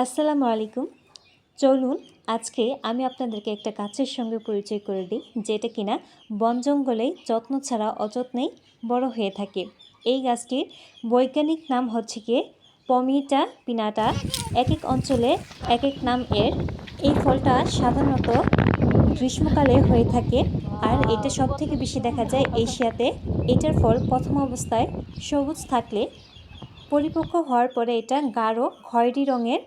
আসসালামু আলাইকুম। চলুন আজকে আমি আপনাদেরকে একটা গাছের সঙ্গে পরিচয় করে দিই, যেটা কিনা বন জঙ্গলে যত্ন ছাড়া অযত্নেই বড় হয়ে থাকে। এই গাছটির বৈজ্ঞানিক নাম হচ্ছে গিয়ে পমিটা পিনাটা। এক এক অঞ্চলে এক এক নাম এর। এই ফলটা সাধারণত গ্রীষ্মকালে হয়ে থাকে, আর এটা সবথেকে বেশি দেখা যায় এশিয়াতে। এটার ফল প্রথম অবস্থায় সবুজ থাকলে পরিপক্ক হওয়ার পরে এটা গাঢ় খয়েরি রঙের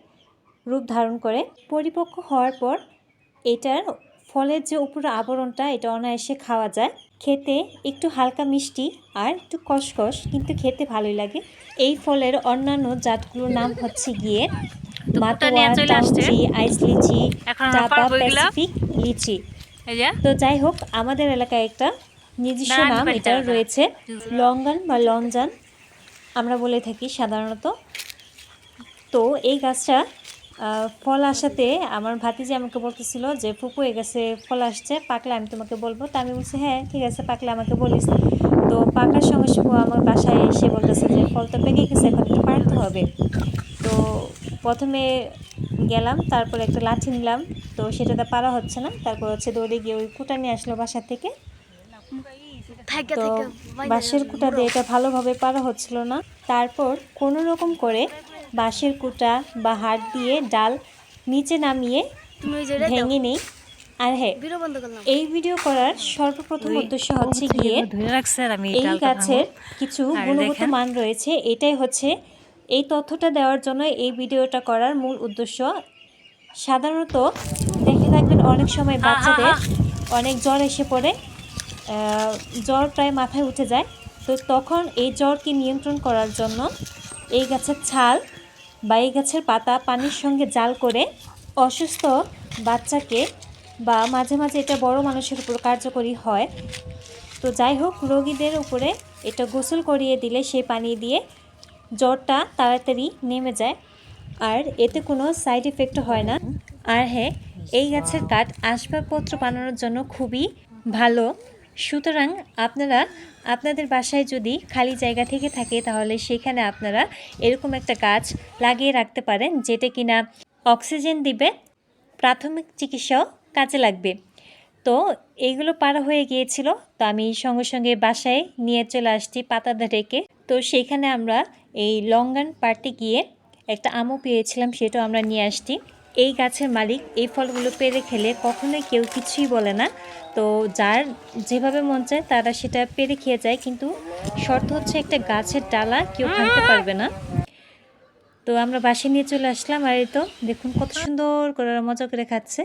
রূপ ধারণ করে। পরিপক্ক হওয়ার পর এটার ফলের যে উপরের আবরণটা, এটা অনায়াসে খাওয়া যায়। খেতে একটু হালকা মিষ্টি আর একটু কষকষ, কিন্তু খেতে ভালোই লাগে। এই ফলের অন্যান্য জাতগুলোর নাম হচ্ছে গিয়ে মাতোয়া, টাউনচি, আইস লিচি, চাপা, প্যাসিফিক লিচি। তো যাই হোক, আমাদের এলাকায় একটা নিজস্ব নাম এটার রয়েছে, লঙ্গান বা লঞ্জান আমরা বলে থাকি সাধারণত। তো এই গাছটা ফল আসাতে আমার ভাতিজি আমাকে বলতেছিল যে ফুপু এ গাছে ফল আসছে, পাকলে আমি তোমাকে বলবো। তা আমি বলছি হ্যাঁ ঠিক আছে, পাকলে আমাকে বলিস। তো পাকার সঙ্গে সঙ্গে আমার বাসায় এসে বলতেছে যে ফল তো পেকে গেছে, এখন একটু পারতে হবে। তো প্রথমে গেলাম, তারপর একটা লাঠি নিলাম, তো সেটাতে পারা হচ্ছে না। তারপর হচ্ছে দৌড়ে গিয়ে ওই কুটা নিয়ে আসলো বাসা থেকে। তো বাঁশের কুটা দিয়ে এটা ভালোভাবে পারা হচ্ছিল না। তারপর কোনো রকম করে বাঁশের কুটা বা হাত দিয়ে ডাল নিচে নামিয়ে ভেঙে নেই। আর হ্যাঁ, এই ভিডিও করার সর্বপ্রথম উদ্দেশ্য হচ্ছে গিয়ে এই গাছের কিছু গুণগত মান রয়েছে, এটাই হচ্ছে এই তথ্যটা দেওয়ার জন্য এই ভিডিওটা করার মূল উদ্দেশ্য। সাধারণত দেখে থাকবেন অনেক সময় বাচ্চাদের অনেক জ্বর এসে পড়ে, জ্বর প্রায় মাথায় উঠে যায়। তো তখন এই জ্বরকে নিয়ন্ত্রণ করার জন্য এই গাছের ছাল বা এই গাছের পাতা পানির সঙ্গে জাল করে অসুস্থ বাচ্চাকে বা মাঝে মাঝে এটা বড় মানুষের উপর কার্যকরী হয়। তো যাই হোক, রোগীদের উপরে এটা গোসল করিয়ে দিলে সেই পানি দিয়ে জ্বরটা তাড়াতাড়ি নেমে যায়, আর এতে কোনো সাইড এফেক্ট হয় না। আর হ্যাঁ, এই গাছের কাঠ আসবাবপত্র বানানোর জন্য খুবই ভালো। সুতরাং আপনারা আপনাদের বাসায় যদি খালি জায়গা থেকে থাকে, তাহলে সেখানে আপনারা এরকম একটা গাছ লাগিয়ে রাখতে পারেন, যেটা কিনা অক্সিজেন দিবে, প্রাথমিক চিকিৎসাও কাজে লাগবে। তো এইগুলো পারা হয়ে গিয়েছিল, তো আমি সঙ্গে সঙ্গে বাসায় নিয়ে চলে আসছি পাতাটা রেখে। তো সেখানে আমরা এই লঙ্গান পাড়তে গিয়ে একটা আমও পেয়েছিলাম, সেটাও আমরা নিয়ে আসছি। এই গাছের মালিক এই ফলগুলো পেড়ে খেলে কখনোই কেউ কিছুই বলে না। তো যার যেভাবে মন চায় তারা সেটা পেড়ে খেয়ে যায়, কিন্তু শর্ত হচ্ছে একটা গাছের ডালা কেউ ভাঙতে পারবে না। তো আমরা বাসায় নিয়ে চলে আসলাম, আর এই তো দেখুন কত সুন্দর করে মজা করে খাচ্ছে।